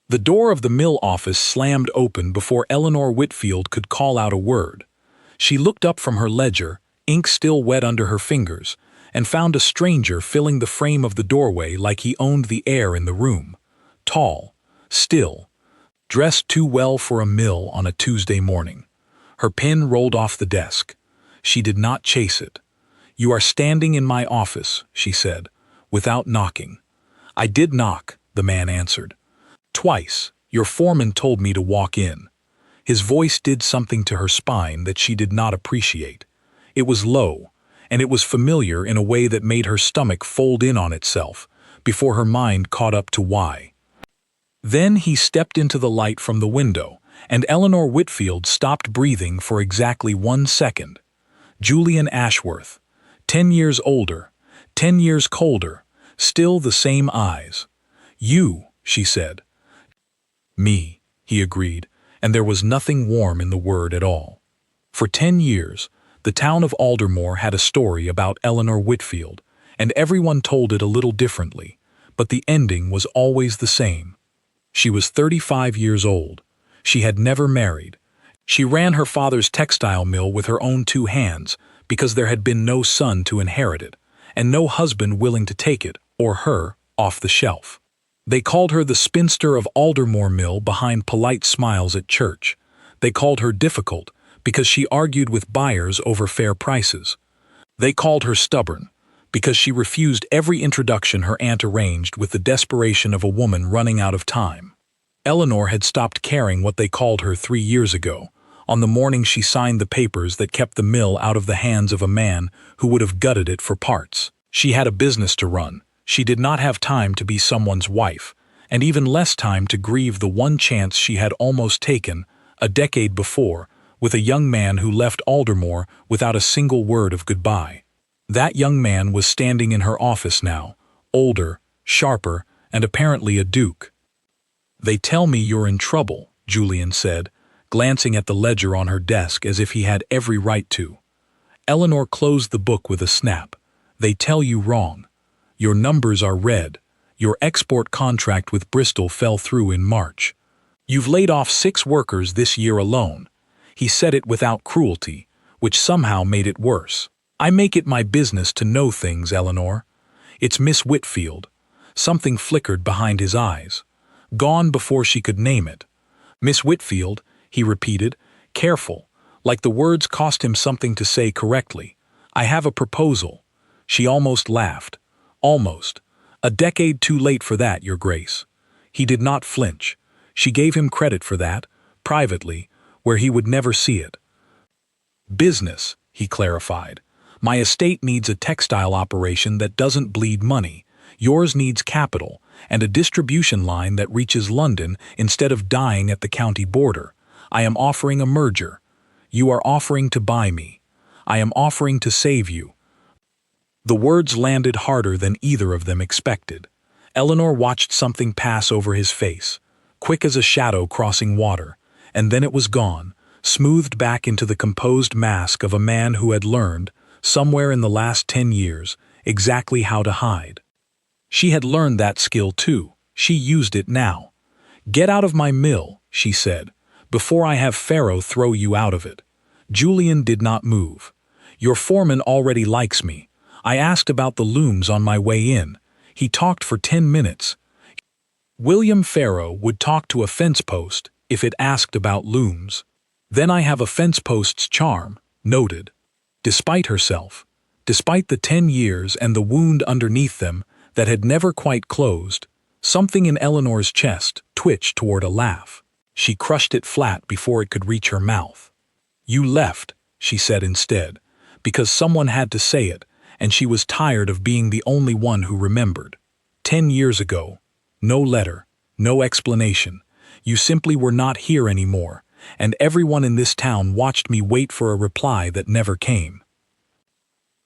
The door of the mill office slammed open before Eleanor Whitfield could call out a word. She looked up from her ledger, ink still wet under her fingers, and found a stranger filling the frame of the doorway like he owned the air in the room. Tall, still, dressed too well for a mill on a Tuesday morning. Her pen rolled off the desk. She did not chase it. "You are standing in my office," she said, without knocking. "I did knock," the man answered. "Twice. Your foreman told me to walk in." His voice did something to her spine that she did not appreciate. It was low, and it was familiar in a way that made her stomach fold in on itself, before her mind caught up to why. Then he stepped into the light from the window, and Eleanor Whitfield stopped breathing for exactly 1 second. Julian Ashworth, 10 years older, 10 years colder, still the same eyes. "You," she said. "Me," he agreed, and there was nothing warm in the word at all. For 10 years, the town of Aldermoor had a story about Eleanor Whitfield, and everyone told it a little differently, but the ending was always the same. She was 35 years old. She had never married. She ran her father's textile mill with her own 2 hands because there had been no son to inherit it, and no husband willing to take it, or her, off the shelf. They called her the Spinster of Aldermoor Mill behind polite smiles at church. They called her difficult because she argued with buyers over fair prices. They called her stubborn because she refused every introduction her aunt arranged with the desperation of a woman running out of time. Eleanor had stopped caring what they called her 3 years ago, on the morning she signed the papers that kept the mill out of the hands of a man who would have gutted it for parts. She had a business to run. She did not have time to be someone's wife, and even less time to grieve the one chance she had almost taken, a decade before, with a young man who left Aldermoor without a single word of goodbye. That young man was standing in her office now, older, sharper, and apparently a duke. "They tell me you're in trouble," Julian said, glancing at the ledger on her desk as if he had every right to. Eleanor closed the book with a snap. "They tell you wrong. Your numbers are red. Your export contract with Bristol fell through in March. You've laid off 6 workers this year alone." He said it without cruelty, which somehow made it worse. "I make it my business to know things, Eleanor. It's Miss Whitfield." Something flickered behind his eyes. Gone before she could name it. "Miss Whitfield," he repeated, careful, like the words cost him something to say correctly. "I have a proposal." She almost laughed. "Almost. A decade too late for that, Your Grace." He did not flinch. She gave him credit for that, privately, where he would never see it. "Business," he clarified. "My estate needs a textile operation that doesn't bleed money. Yours needs capital, and a distribution line that reaches London instead of dying at the county border. I am offering a merger. You are offering to buy me. I am offering to save you." The words landed harder than either of them expected. Eleanor watched something pass over his face, quick as a shadow crossing water, and then it was gone, smoothed back into the composed mask of a man who had learned, somewhere in the last 10 years, exactly how to hide. She had learned that skill too. She used it now. "Get out of my mill," she said, "before I have Pharaoh throw you out of it." Julian did not move. "Your foreman already likes me. I asked about the looms on my way in. He talked for 10 minutes. William Pharaoh would talk to a fence post if it asked about looms. Then I have a fence post's charm," noted. Despite herself, despite the 10 years and the wound underneath them that had never quite closed, something in Eleanor's chest twitched toward a laugh. She crushed it flat before it could reach her mouth. "You left," she said instead, because someone had to say it, and she was tired of being the only one who remembered. 10 years ago. No letter, no explanation. You simply were not here anymore, and everyone in this town watched me wait for a reply that never came.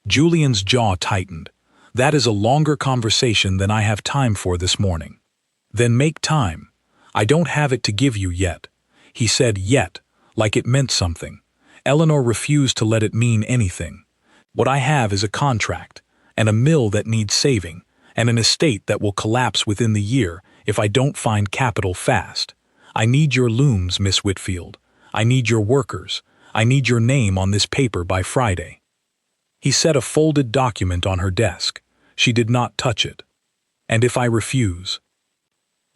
Julian's jaw tightened. "That is a longer conversation than I have time for this morning." "Then make time." "I don't have it to give you yet." He said yet, like it meant something. Eleanor refused to let it mean anything. "What I have is a contract, and a mill that needs saving, and an estate that will collapse within the year if I don't find capital fast. I need your looms, Miss Whitfield. I need your workers. I need your name on this paper by Friday." He set a folded document on her desk. She did not touch it. "And if I refuse?"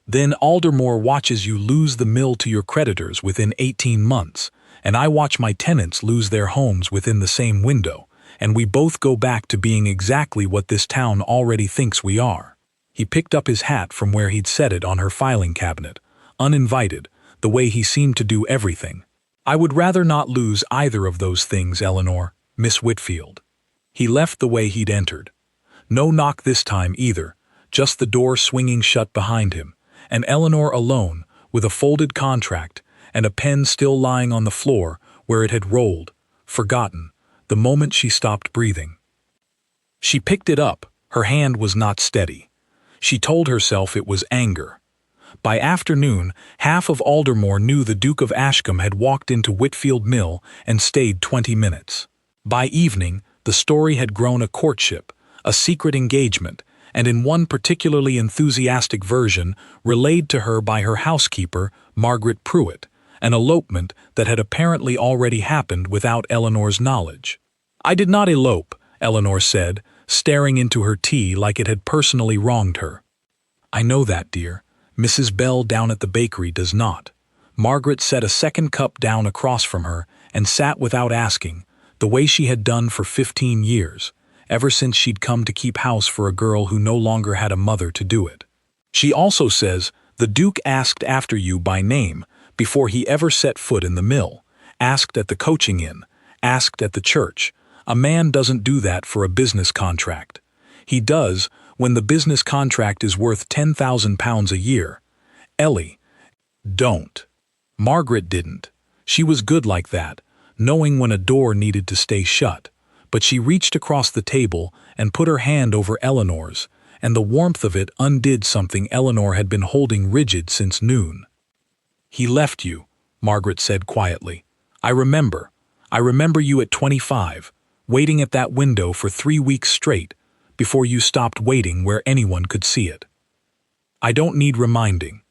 "Then Aldermoor watches you lose the mill to your creditors within 18 months, and I watch my tenants lose their homes within the same window, and we both go back to being exactly what this town already thinks we are." He picked up his hat from where he'd set it on her filing cabinet, uninvited, the way he seemed to do everything. "I would rather not lose either of those things, Eleanor, Miss Whitfield." He left the way he'd entered. No knock this time either, just the door swinging shut behind him, and Eleanor alone, with a folded contract and a pen still lying on the floor where it had rolled, forgotten, the moment she stopped breathing. She picked it up. Her hand was not steady. She told herself it was anger. By afternoon, half of Aldermoor knew the Duke of Ashcombe had walked into Whitfield Mill and stayed 20 minutes. By evening, the story had grown a courtship, a secret engagement, and in one particularly enthusiastic version, relayed to her by her housekeeper, Margaret Pruitt, an elopement that had apparently already happened without Eleanor's knowledge. "I did not elope," Eleanor said, staring into her tea like it had personally wronged her. "I know that, dear. Mrs. Bell down at the bakery does not." Margaret set a second cup down across from her and sat without asking, the way she had done for 15 years, ever since she'd come to keep house for a girl who no longer had a mother to do it. "She also says the Duke asked after you by name before he ever set foot in the mill, asked at the coaching inn, asked at the church. A man doesn't do that for a business contract. He does when the business contract is worth £10,000 a year. Ellie, don't." Margaret didn't. She was good like that, knowing when a door needed to stay shut, but she reached across the table and put her hand over Eleanor's, and the warmth of it undid something Eleanor had been holding rigid since noon. "He left you," Margaret said quietly. I remember you at 25, waiting at that window for 3 weeks straight, before you stopped waiting where anyone could see it. I don't need reminding."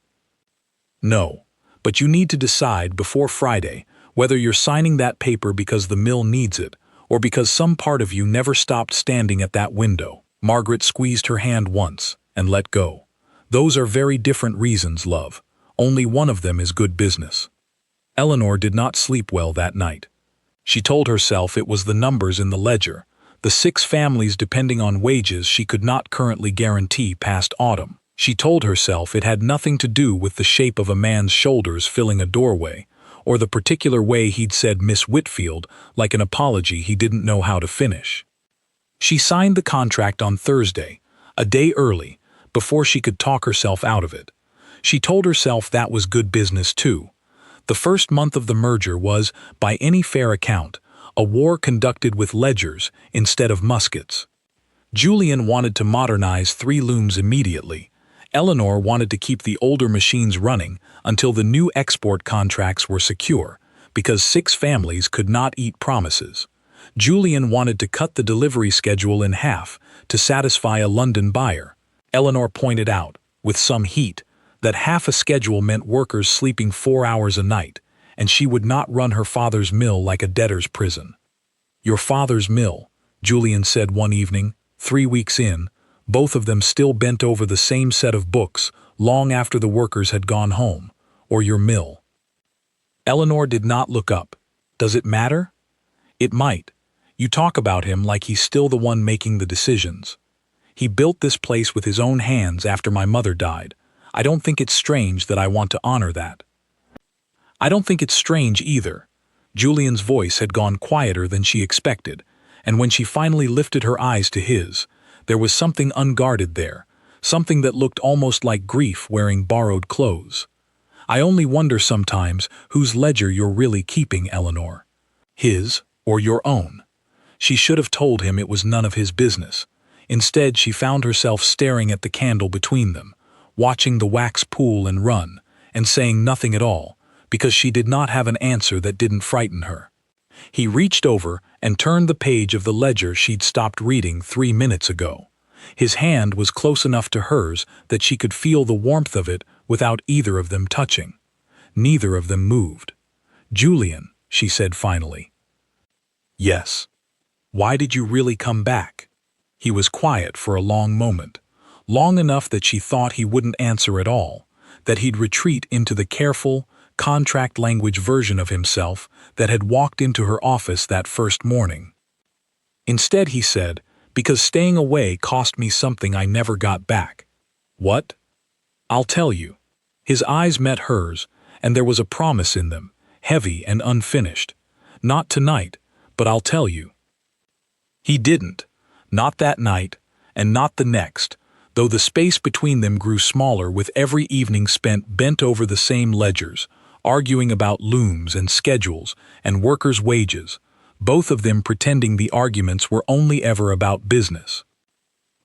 "No, but you need to decide before Friday whether you're signing that paper because the mill needs it, or because some part of you never stopped standing at that window." Margaret squeezed her hand once and let go. "Those are very different reasons, love. Only one of them is good business." Eleanor did not sleep well that night. She told herself it was the numbers in the ledger, the 6 families depending on wages she could not currently guarantee past autumn. She told herself it had nothing to do with the shape of a man's shoulders filling a doorway, or the particular way he'd said Miss Whitfield like an apology he didn't know how to finish. She signed the contract on Thursday, a day early, before she could talk herself out of it. She told herself that was good business too. The first month of the merger was, by any fair account, a war conducted with ledgers instead of muskets. Julian wanted to modernize 3 looms immediately. Eleanor wanted to keep the older machines running until the new export contracts were secure, because 6 families could not eat promises. Julian wanted to cut the delivery schedule in half to satisfy a London buyer. Eleanor pointed out, with some heat, that half a schedule meant workers sleeping 4 hours a night, and she would not run her father's mill like a debtor's prison. "Your father's mill," Julian said one evening, 3 weeks in, both of them still bent over the same set of books long after the workers had gone home, "or your mill." Eleanor did not look up. "Does it matter?" "It might. You talk about him like he's still the one making the decisions. He built this place with his own hands after my mother died. I don't think it's strange that I want to honor that." "I don't think it's strange either." Julian's voice had gone quieter than she expected, and when she finally lifted her eyes to his, there was something unguarded there, something that looked almost like grief wearing borrowed clothes. "I only wonder sometimes whose ledger you're really keeping, Eleanor. His or your own?" She should have told him it was none of his business. Instead, she found herself staring at the candle between them, watching the wax pool and run, and saying nothing at all, because she did not have an answer that didn't frighten her. He reached over and turned the page of the ledger she'd stopped reading 3 minutes ago. His hand was close enough to hers that she could feel the warmth of it without either of them touching. Neither of them moved. "Julian," she said finally. "Yes." "Why did you really come back?" He was quiet for a long moment, long enough that she thought he wouldn't answer at all, that he'd retreat into the careful, contract language version of himself that had walked into her office that first morning. Instead he said, "Because staying away cost me something I never got back." "What?" "I'll tell you." His eyes met hers, and there was a promise in them, heavy and unfinished. "Not tonight, but I'll tell you." He didn't. Not that night, and not the next, though the space between them grew smaller with every evening spent bent over the same ledgers, arguing about looms and schedules and workers' wages, both of them pretending the arguments were only ever about business.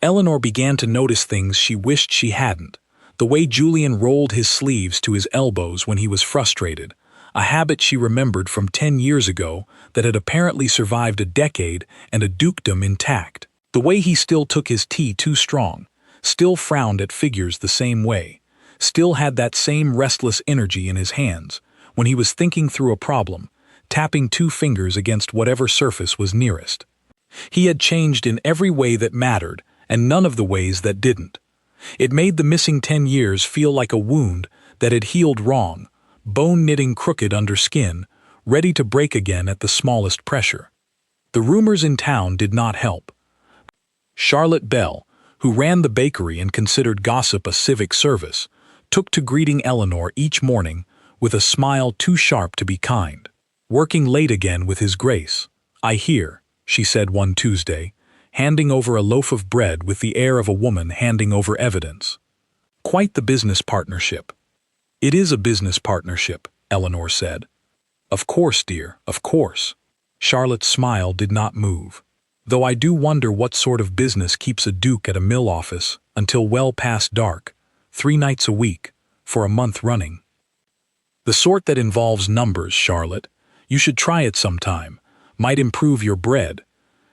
Eleanor began to notice things she wished she hadn't, the way Julian rolled his sleeves to his elbows when he was frustrated, a habit she remembered from 10 years ago that had apparently survived a decade and a dukedom intact. The way he still took his tea too strong, still frowned at figures the same way, still had that same restless energy in his hands when he was thinking through a problem, tapping 2 fingers against whatever surface was nearest. He had changed in every way that mattered and none of the ways that didn't. It made the missing 10 years feel like a wound that had healed wrong, bone-knitting crooked under skin, ready to break again at the smallest pressure. The rumors in town did not help. Charlotte Bell, who ran the bakery and considered gossip a civic service, took to greeting Eleanor each morning with a smile too sharp to be kind. "Working late again with His Grace, I hear," she said one Tuesday, handing over a loaf of bread with the air of a woman handing over evidence. "Quite the business partnership." "It is a business partnership," Eleanor said. "Of course, dear, of course." Charlotte's smile did not move. "Though I do wonder what sort of business keeps a duke at a mill office until well past dark, 3 nights a week, for a month running." "The sort that involves numbers, Charlotte. You should try it sometime. Might improve your bread."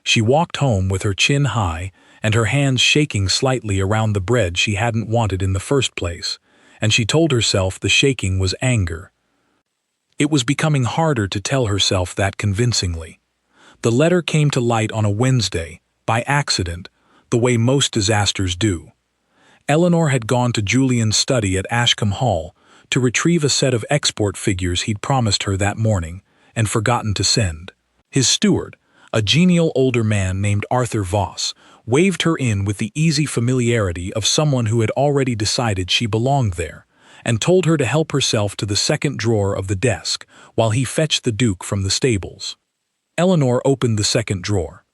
She walked home with her chin high and her hands shaking slightly around the bread she hadn't wanted in the first place, and she told herself the shaking was anger. It was becoming harder to tell herself that convincingly. The letter came to light on a Wednesday, by accident, the way most disasters do. Eleanor had gone to Julian's study at Ashcombe Hall to retrieve a set of export figures he'd promised her that morning and forgotten to send. His steward, a genial older man named Arthur Voss, waved her in with the easy familiarity of someone who had already decided she belonged there, and told her to help herself to the second drawer of the desk while he fetched the Duke from the stables. Eleanor opened the second drawer.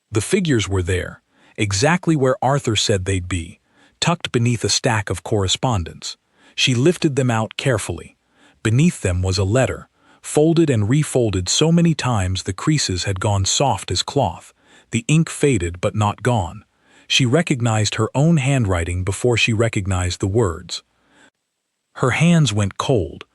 The figures were there, exactly where Arthur said they'd be, tucked beneath a stack of correspondence. She lifted them out carefully. Beneath them was a letter, folded and refolded so many times the creases had gone soft as cloth, the ink faded but not gone. She recognized her own handwriting before she recognized the words. Her hands went cold.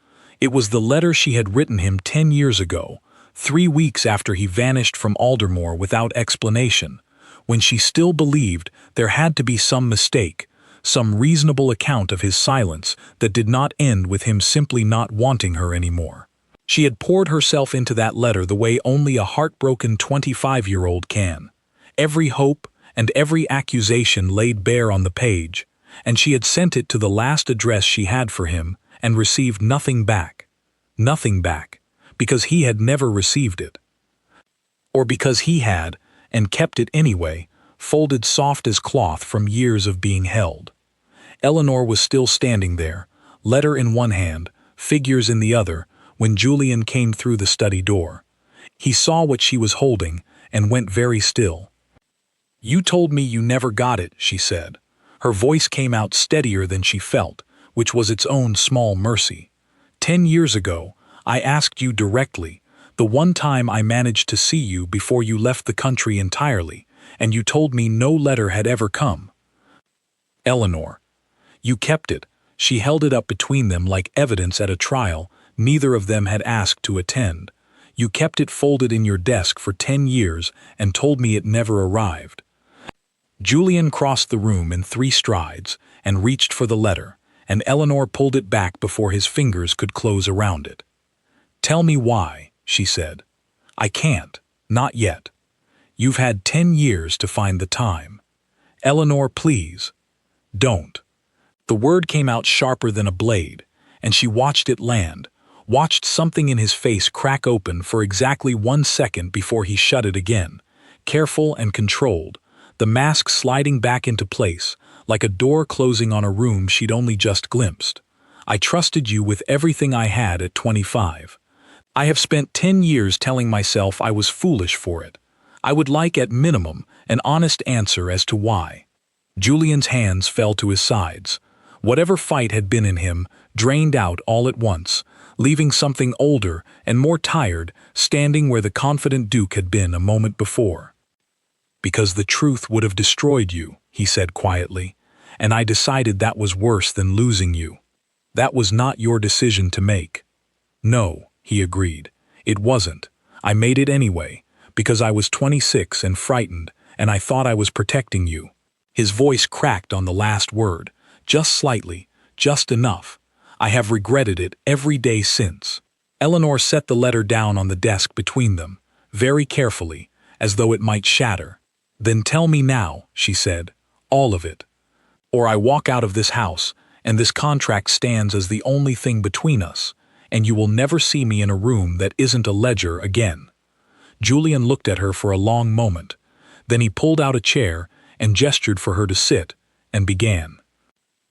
It was the letter she had written him 10 years ago, 3 weeks after he vanished from Aldermoor without explanation, when she still believed there had to be some mistake, some reasonable account of his silence that did not end with him simply not wanting her anymore. She had poured herself into that letter the way only a heartbroken 25-year-old can. Every hope and every accusation laid bare on the page, and she had sent it to the last address she had for him and received nothing back. Nothing back, because he had never received it. Or because he had, and kept it anyway, folded soft as cloth from years of being held. Eleanor was still standing there, letter in one hand, figures in the other, when Julian came through the study door. He saw what she was holding and went very still. "You told me you never got it," she said. Her voice came out steadier than she felt, which was its own small mercy. 10 years ago, I asked you directly, the one time I managed to see you before you left the country entirely, and you told me no letter had ever come." "Eleanor." "You kept it." She held it up between them like evidence at a trial neither of them had asked to attend. "You kept it folded in your desk for 10 years and told me it never arrived." Julian crossed the room in 3 strides and reached for the letter, and Eleanor pulled it back before his fingers could close around it. "Tell me why," she said. "I can't. Not yet. You've had 10 years to find the time. Eleanor, please. Don't." The word came out sharper than a blade, and she watched it land, watched something in his face crack open for exactly 1 second before he shut it again, careful and controlled, the mask sliding back into place, like a door closing on a room she'd only just glimpsed. "I trusted you with everything I had at 25. I have spent 10 years telling myself I was foolish for it. I would like, at minimum, an honest answer as to why." Julian's hands fell to his sides. Whatever fight had been in him drained out all at once, leaving something older and more tired standing where the confident Duke had been a moment before. "Because the truth would have destroyed you," he said quietly, "and I decided that was worse than losing you. That was not your decision to make." "No," he agreed, "it wasn't. I made it anyway, because I was 26 and frightened, and I thought I was protecting you." His voice cracked on the last word, just slightly, just enough. "I have regretted it every day since." Eleanor set the letter down on the desk between them, very carefully, as though it might shatter. "Then tell me now," she said, "all of it. Or I walk out of this house, and this contract stands as the only thing between us, and you will never see me in a room that isn't a ledger again." Julian looked at her for a long moment. Then he pulled out a chair and gestured for her to sit, and began.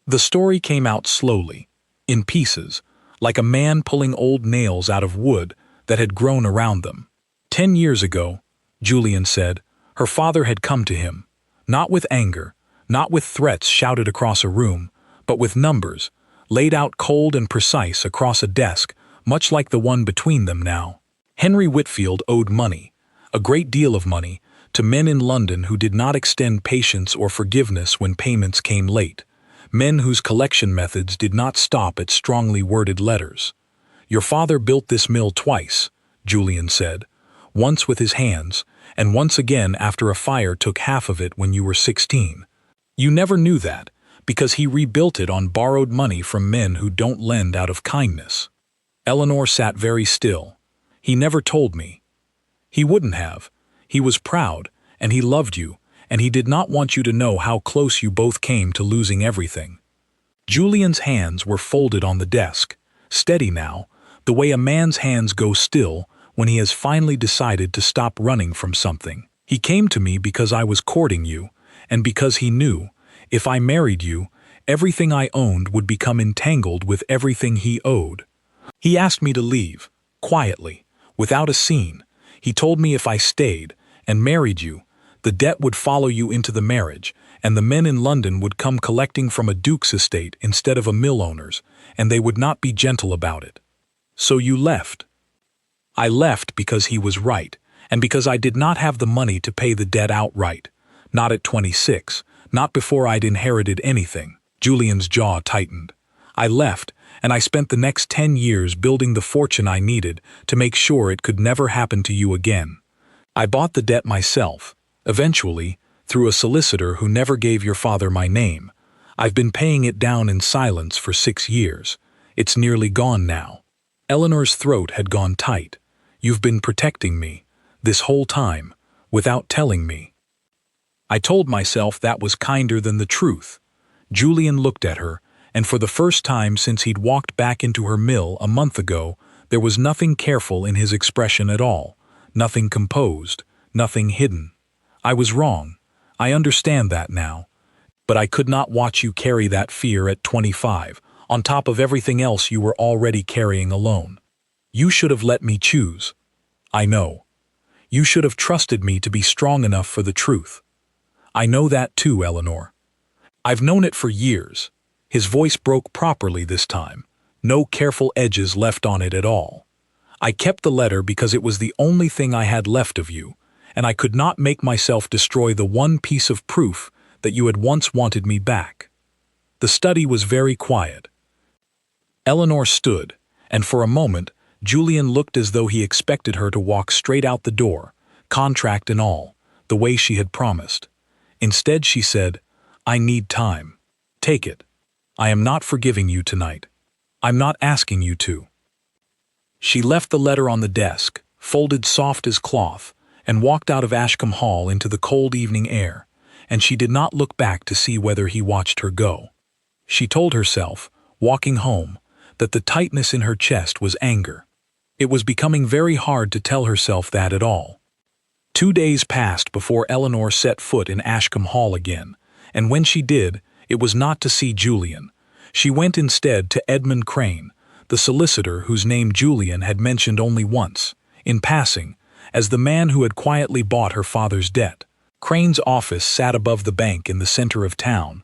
The story came out slowly, in pieces, like a man pulling old nails out of wood that had grown around them. 10 years ago, Julian said, her father had come to him, not with anger, not with threats shouted across a room, but with numbers, laid out cold and precise across a desk, much like the one between them now. Henry Whitfield owed money, a great deal of money, to men in London who did not extend patience or forgiveness when payments came late, men whose collection methods did not stop at strongly worded letters. "Your father built this mill twice," Julian said, "once with his hands, and once again after a fire took half of it when you were 16. You never knew that, because he rebuilt it on borrowed money from men who don't lend out of kindness." Eleanor sat very still. "He never told me." "He wouldn't have. He was proud, and he loved you, and he did not want you to know how close you both came to losing everything." Julian's hands were folded on the desk, steady now, the way a man's hands go still when he has finally decided to stop running from something. "He came to me because I was courting you, and because he knew, if I married you, everything I owned would become entangled with everything he owed. He asked me to leave, quietly, without a scene. He told me if I stayed and married you, the debt would follow you into the marriage, and the men in London would come collecting from a duke's estate instead of a mill owner's, and they would not be gentle about it. So you left." "I left because he was right, and because I did not have the money to pay the debt outright. Not at 26, not before I'd inherited anything." Julian's jaw tightened. "I left, and I spent the next 10 years building the fortune I needed to make sure it could never happen to you again. I bought the debt myself. Eventually, through a solicitor who never gave your father my name. I've been paying it down in silence for 6 years. It's nearly gone now." Eleanor's throat had gone tight. "You've been protecting me, this whole time, without telling me." "I told myself that was kinder than the truth." Julian looked at her, and for the first time since he'd walked back into her mill a month ago, there was nothing careful in his expression at all, nothing composed, nothing hidden. "I was wrong. I understand that now. But I could not watch you carry that fear at 25, on top of everything else you were already carrying alone. You should have let me choose. I know. You should have trusted me to be strong enough for the truth. I know that too, Eleanor. I've known it for years." His voice broke properly this time, no careful edges left on it at all. "I kept the letter because it was the only thing I had left of you, and I could not make myself destroy the one piece of proof that you had once wanted me back." The study was very quiet. Eleanor stood, and for a moment, Julian looked as though he expected her to walk straight out the door, contract and all, the way she had promised. Instead, she said, "I need time. Take it. I am not forgiving you tonight. I'm not asking you to." She left the letter on the desk, folded soft as cloth, and walked out of Ashcombe Hall into the cold evening air, and she did not look back to see whether he watched her go. She told herself, walking home, that the tightness in her chest was anger. It was becoming very hard to tell herself that at all. 2 days passed before Eleanor set foot in Ashcombe Hall again, and when she did, it was not to see Julian. She went instead to Edmund Crane, the solicitor whose name Julian had mentioned only once, in passing, as the man who had quietly bought her father's debt. Crane's office sat above the bank in the center of town,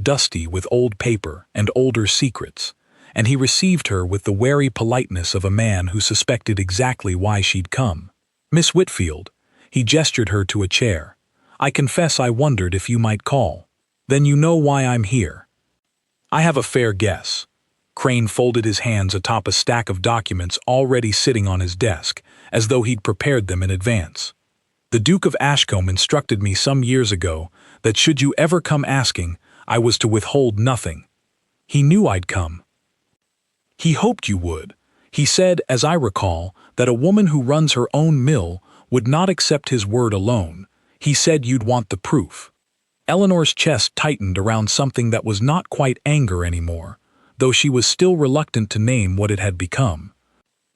dusty with old paper and older secrets, and he received her with the wary politeness of a man who suspected exactly why she'd come. "Miss Whitfield," he gestured her to a chair. "I confess I wondered if you might call. Then you know why I'm here." "I have a fair guess." Crane folded his hands atop a stack of documents already sitting on his desk, as though he'd prepared them in advance. "The Duke of Ashcombe instructed me some years ago that should you ever come asking, I was to withhold nothing. He knew I'd come. He hoped you would. He said, as I recall, that a woman who runs her own mill would not accept his word alone. He said you'd want the proof." Eleanor's chest tightened around something that was not quite anger anymore, though she was still reluctant to name what it had become.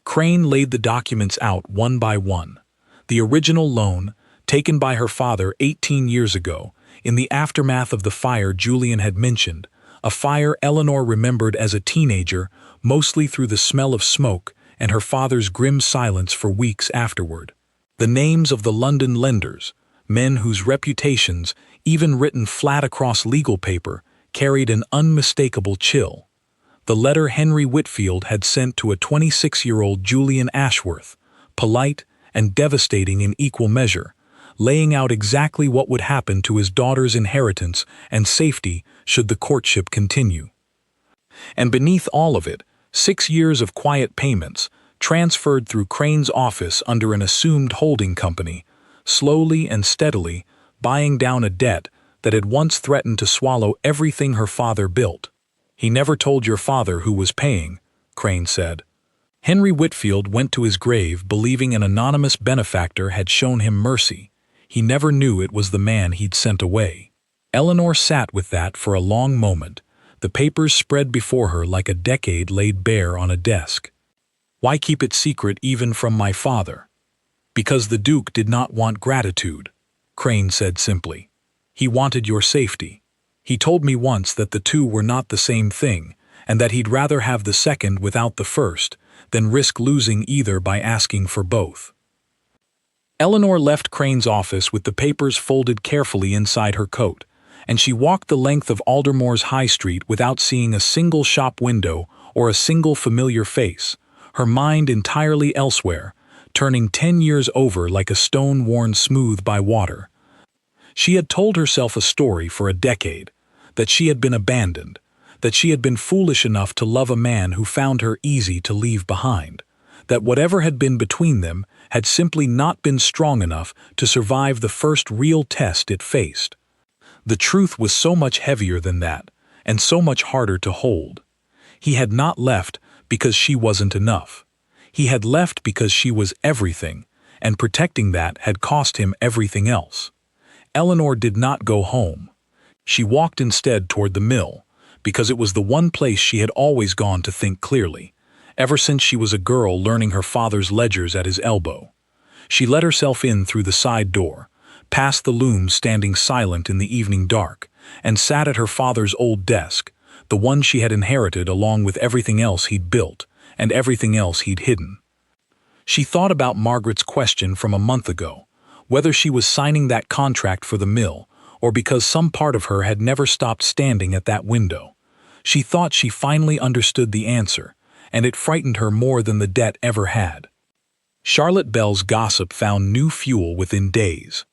Crane laid the documents out one by one. The original loan, taken by her father 18 years ago, in the aftermath of the fire Julian had mentioned, a fire Eleanor remembered as a teenager, mostly through the smell of smoke and her father's grim silence for weeks afterward. The names of the London lenders, men whose reputations, even written flat across legal paper, carried an unmistakable chill. The letter Henry Whitfield had sent to a 26-year-old Julian Ashworth, polite and devastating in equal measure, laying out exactly what would happen to his daughter's inheritance and safety should the courtship continue. And beneath all of it, 6 years of quiet payments, transferred through Crane's office under an assumed holding company, slowly and steadily buying down a debt that had once threatened to swallow everything her father built. "He never told your father who was paying," Crane said. Henry Whitfield went to his grave believing an anonymous benefactor had shown him mercy. He never knew it was the man he'd sent away. Eleanor sat with that for a long moment, the papers spread before her like a decade laid bare on a desk. "Why keep it secret even from my father?" "Because the Duke did not want gratitude," Crane said simply. "He wanted your safety. He told me once that the two were not the same thing, and that he'd rather have the second without the first than risk losing either by asking for both." Eleanor left Crane's office with the papers folded carefully inside her coat, and she walked the length of Aldermoor's High Street without seeing a single shop window or a single familiar face, her mind entirely elsewhere, turning 10 years over like a stone worn smooth by water. She had told herself a story for a decade, that she had been abandoned, that she had been foolish enough to love a man who found her easy to leave behind, that whatever had been between them had simply not been strong enough to survive the first real test it faced. The truth was so much heavier than that, and so much harder to hold. He had not left because she wasn't enough. He had left because she was everything, and protecting that had cost him everything else. Eleanor did not go home. She walked instead toward the mill, because it was the one place she had always gone to think clearly, ever since she was a girl learning her father's ledgers at his elbow. She let herself in through the side door, past the loom standing silent in the evening dark, and sat at her father's old desk, the one she had inherited along with everything else he'd built and everything else he'd hidden. She thought about Margaret's question from a month ago, whether she was signing that contract for the mill or because some part of her had never stopped standing at that window. She thought she finally understood the answer, and it frightened her more than the debt ever had. Charlotte Bell's gossip found new fuel within days.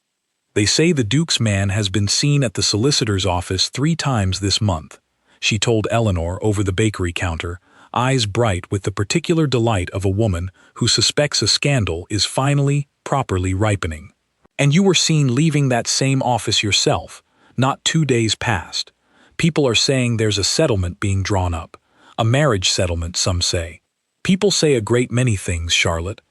"They say the Duke's man has been seen at the solicitor's office 3 times this month," she told Eleanor over the bakery counter, eyes bright with the particular delight of a woman who suspects a scandal is finally, properly ripening. "And you were seen leaving that same office yourself," Not 2 days passed. People are saying there's a settlement being drawn up. A marriage settlement, some say. People say a great many things, Charlotte.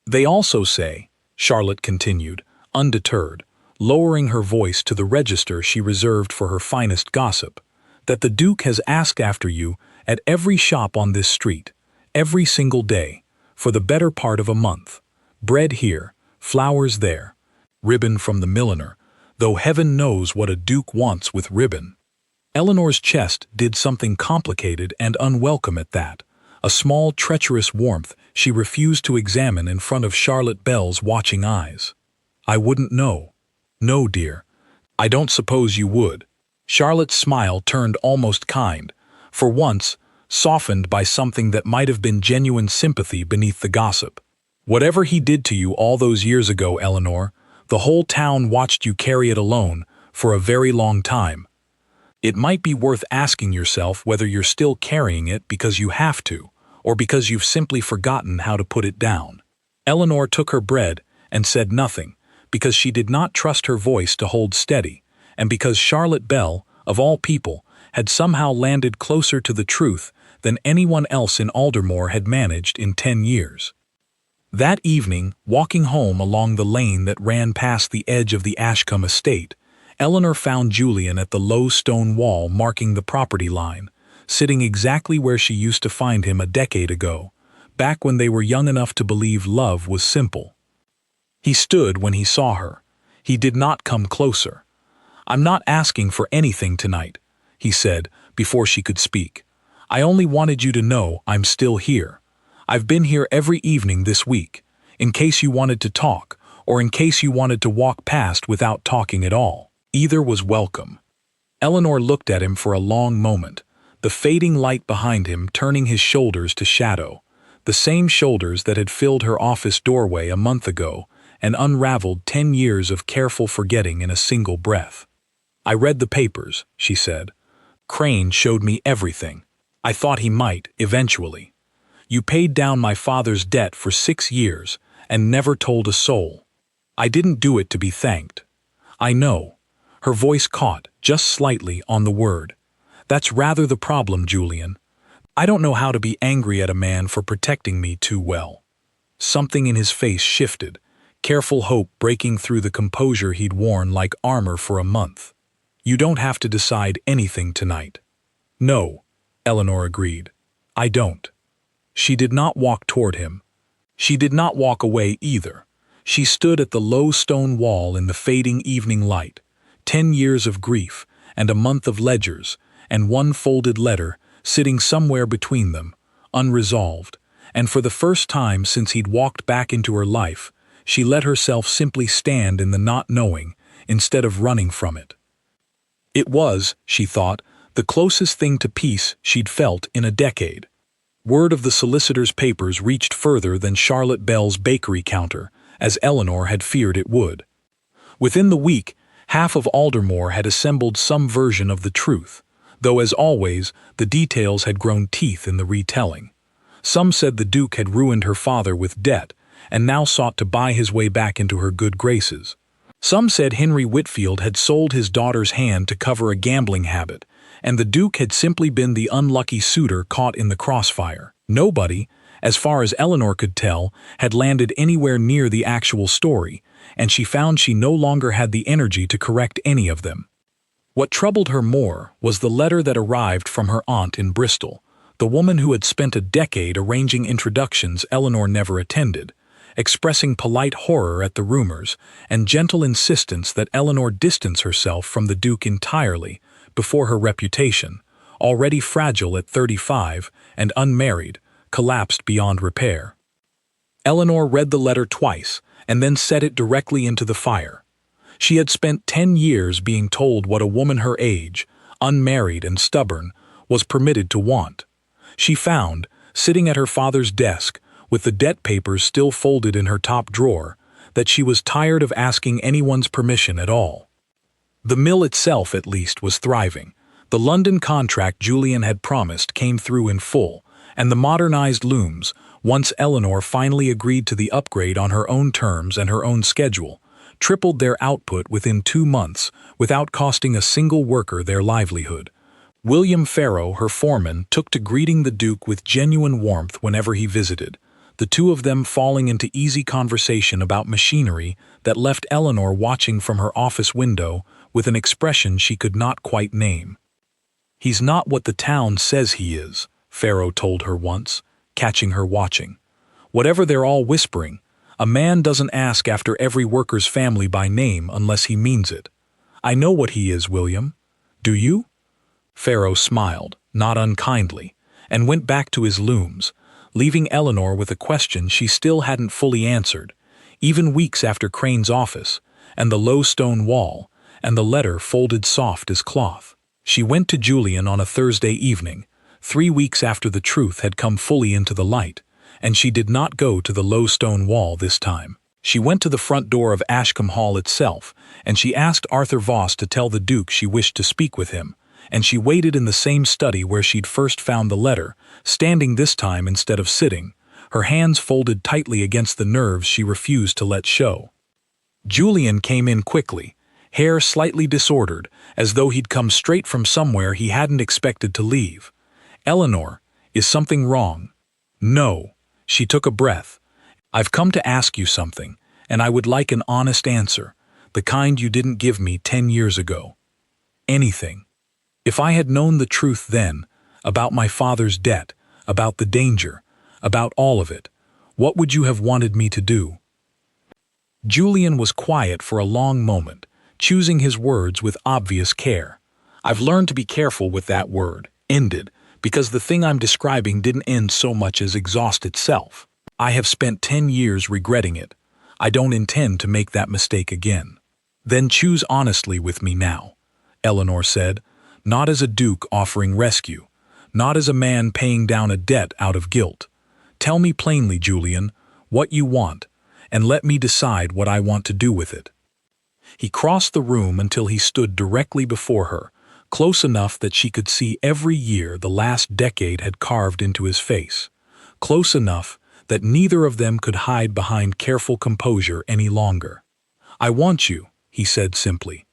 They also say, Charlotte continued, undeterred, lowering her voice to the register she reserved for her finest gossip, that the Duke has asked after you at every shop on this street, every single day, for the better part of a month. Bread here, flowers there, ribbon from the milliner, though heaven knows what a duke wants with ribbon. Eleanor's chest did something complicated and unwelcome at that, a small treacherous warmth she refused to examine in front of Charlotte Bell's watching eyes. I wouldn't know. No, dear. I don't suppose you would. Charlotte's smile turned almost kind, for once softened by something that might have been genuine sympathy beneath the gossip. Whatever he did to you all those years ago, Eleanor, the whole town watched you carry it alone for a very long time. It might be worth asking yourself whether you're still carrying it because you have to, or because you've simply forgotten how to put it down. Eleanor took her bread and said nothing, because she did not trust her voice to hold steady, and because Charlotte Bell, of all people, had somehow landed closer to the truth than anyone else in Aldermoor had managed in 10 years. That evening, walking home along the lane that ran past the edge of the Ashcombe estate, Eleanor found Julian at the low stone wall marking the property line, sitting exactly where she used to find him a decade ago, back when they were young enough to believe love was simple. He stood when he saw her. He did not come closer. I'm not asking for anything tonight, he said before she could speak. I only wanted you to know I'm still here. I've been here every evening this week, in case you wanted to talk, or in case you wanted to walk past without talking at all. Either was welcome. Eleanor looked at him for a long moment, the fading light behind him turning his shoulders to shadow, the same shoulders that had filled her office doorway a month ago and unraveled 10 years of careful forgetting in a single breath. I read the papers, she said. Crane showed me everything. I thought he might, eventually. You paid down my father's debt for 6 years and never told a soul. I didn't do it to be thanked. I know. Her voice caught, just slightly, on the word. That's rather the problem, Julian. I don't know how to be angry at a man for protecting me too well. Something in his face shifted, careful hope breaking through the composure he'd worn like armor for a month. You don't have to decide anything tonight. No, Eleanor agreed. I don't. She did not walk toward him. She did not walk away either. She stood at the low stone wall in the fading evening light, 10 years of grief and a month of ledgers, and one folded letter sitting somewhere between them, unresolved, and for the first time since he'd walked back into her life, she let herself simply stand in the not knowing instead of running from it. It was, she thought, the closest thing to peace she'd felt in a decade. Word of the solicitor's papers reached further than Charlotte Bell's bakery counter, as Eleanor had feared it would. Within the week, half of Aldermoor had assembled some version of the truth, though as always, the details had grown teeth in the retelling. Some said the Duke had ruined her father with debt, and now sought to buy his way back into her good graces. Some said Henry Whitfield had sold his daughter's hand to cover a gambling habit, and the Duke had simply been the unlucky suitor caught in the crossfire. Nobody, as far as Eleanor could tell, had landed anywhere near the actual story, and she found she no longer had the energy to correct any of them. What troubled her more was the letter that arrived from her aunt in Bristol, the woman who had spent a decade arranging introductions Eleanor never attended, expressing polite horror at the rumors and gentle insistence that Eleanor distance herself from the Duke entirely before her reputation, already fragile at 35 and unmarried, collapsed beyond repair. Eleanor read the letter twice and then set it directly into the fire. She had spent 10 years being told what a woman her age, unmarried and stubborn, was permitted to want. She found, sitting at her father's desk, with the debt papers still folded in her top drawer, that she was tired of asking anyone's permission at all. The mill itself, at least, was thriving. The London contract Julian had promised came through in full, and the modernized looms, once Eleanor finally agreed to the upgrade on her own terms and her own schedule, tripled their output within 2 months without costing a single worker their livelihood. William Farrow, her foreman, took to greeting the Duke with genuine warmth whenever he visited, the two of them falling into easy conversation about machinery that left Eleanor watching from her office window with an expression she could not quite name. "He's not what the town says he is," Farrow told her once, catching her watching. "Whatever they're all whispering, a man doesn't ask after every worker's family by name unless he means it. I know what he is, William. Do you?" Farrow smiled, not unkindly, and went back to his looms, leaving Eleanor with a question she still hadn't fully answered, even weeks after Crane's office, and the low stone wall, and the letter folded soft as cloth. She went to Julian on a Thursday evening, 3 weeks after the truth had come fully into the light, and she did not go to the low stone wall this time. She went to the front door of Ashcombe Hall itself, and she asked Arthur Voss to tell the Duke she wished to speak with him, and she waited in the same study where she'd first found the letter, standing this time instead of sitting, her hands folded tightly against the nerves she refused to let show. Julian came in quickly, hair slightly disordered, as though he'd come straight from somewhere he hadn't expected to leave. "Eleanor, is something wrong?" "No." She took a breath. "I've come to ask you something, and I would like an honest answer, the kind you didn't give me 10 years ago. Anything. If I had known the truth then, about my father's debt, about the danger, about all of it, what would you have wanted me to do?" Julian was quiet for a long moment, choosing his words with obvious care. "I've learned to be careful with that word, ended, because the thing I'm describing didn't end so much as exhaust itself. I have spent 10 years regretting it. I don't intend to make that mistake again." "Then choose honestly with me now," Eleanor said, not as a duke offering rescue, not as a man paying down a debt out of guilt. "Tell me plainly, Julian, what you want, and let me decide what I want to do with it." He crossed the room until he stood directly before her, close enough that she could see every year the last decade had carved into his face, close enough that neither of them could hide behind careful composure any longer. "I want you," he said simply.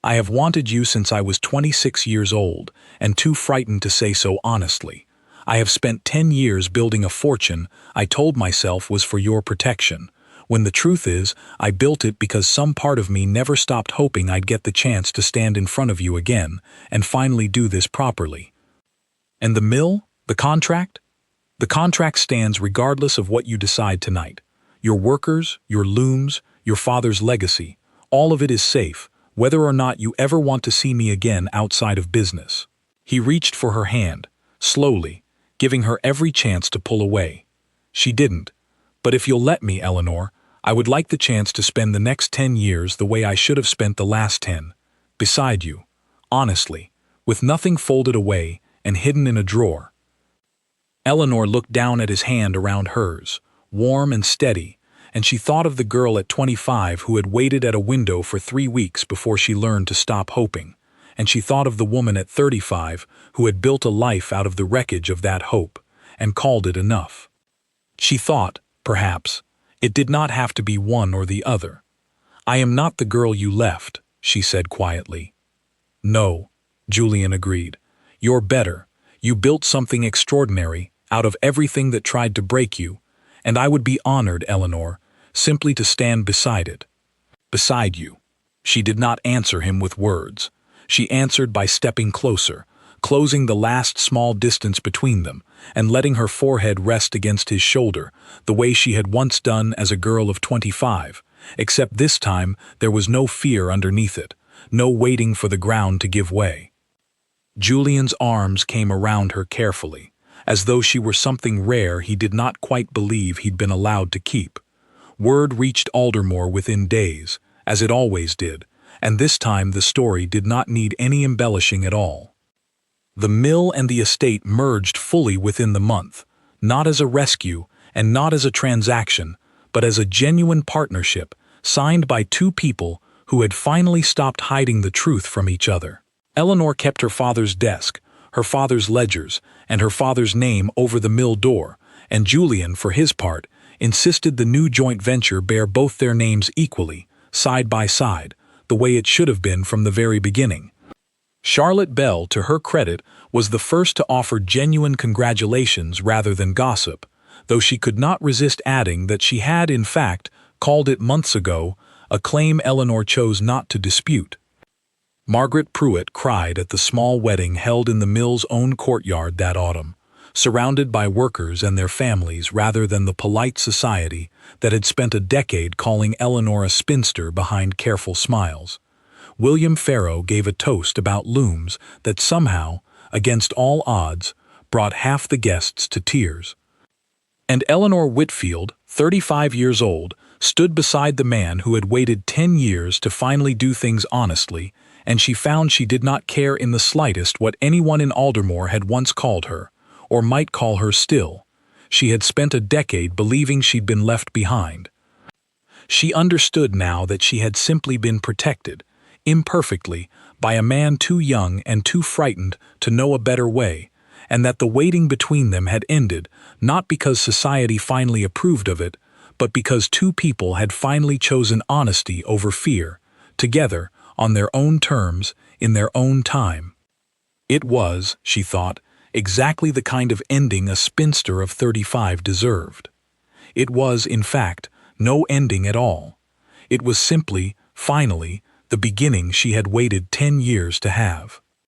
"I have wanted you since I was 26 years old, and too frightened to say so honestly. I have spent 10 years building a fortune I told myself was for your protection, when the truth is I built it because some part of me never stopped hoping I'd get the chance to stand in front of you again and finally do this properly." "And the mill? The contract?" "The contract stands regardless of what you decide tonight. Your workers, your looms, your father's legacy, all of it is safe, whether or not you ever want to see me again outside of business." He reached for her hand, slowly, giving her every chance to pull away. She didn't. "But if you'll let me, Eleanor, I would like the chance to spend the next 10 years the way I should have spent the last 10, beside you, honestly, with nothing folded away and hidden in a drawer." Eleanor looked down at his hand around hers, warm and steady, and she thought of the girl at 25 who had waited at a window for 3 weeks before she learned to stop hoping, and she thought of the woman at 35 who had built a life out of the wreckage of that hope, and called it enough. She thought, perhaps, it did not have to be one or the other. "I am not the girl you left," she said quietly. "No," Julian agreed. "You're better. You built something extraordinary out of everything that tried to break you, and I would be honored, Eleanor, simply to stand beside it." "Beside you." She did not answer him with words. She answered by stepping closer, closing the last small distance between them, and letting her forehead rest against his shoulder, the way she had once done as a girl of 25, except this time there was no fear underneath it, no waiting for the ground to give way. Julian's arms came around her carefully, as though she were something rare he did not quite believe he'd been allowed to keep. Word reached Aldermoor within days, as it always did, and this time the story did not need any embellishing at all. The mill and the estate merged fully within the month, not as a rescue and not as a transaction, but as a genuine partnership signed by two people who had finally stopped hiding the truth from each other. Eleanor kept her father's desk, her father's ledgers, and her father's name over the mill door, and Julian, for his part, insisted the new joint venture bear both their names equally, side by side, the way it should have been from the very beginning. Charlotte Bell, to her credit, was the first to offer genuine congratulations rather than gossip, though she could not resist adding that she had, in fact, called it months ago, a claim Eleanor chose not to dispute. Margaret Pruitt cried at the small wedding held in the mill's own courtyard that autumn, surrounded by workers and their families rather than the polite society that had spent a decade calling Eleanor a spinster behind careful smiles. William Farrow gave a toast about looms that somehow, against all odds, brought half the guests to tears. And Eleanor Whitfield, 35 years old, stood beside the man who had waited 10 years to finally do things honestly, and she found she did not care in the slightest what anyone in Aldermoor had once called her, or might call her still. She had spent a decade believing she'd been left behind. She understood now that she had simply been protected, imperfectly, by a man too young and too frightened to know a better way, and that the waiting between them had ended, not because society finally approved of it, but because two people had finally chosen honesty over fear, together, on their own terms, in their own time. It was, she thought, exactly the kind of ending a spinster of 35 deserved. It was, in fact, no ending at all. It was simply, finally, the beginning she had waited 10 years to have.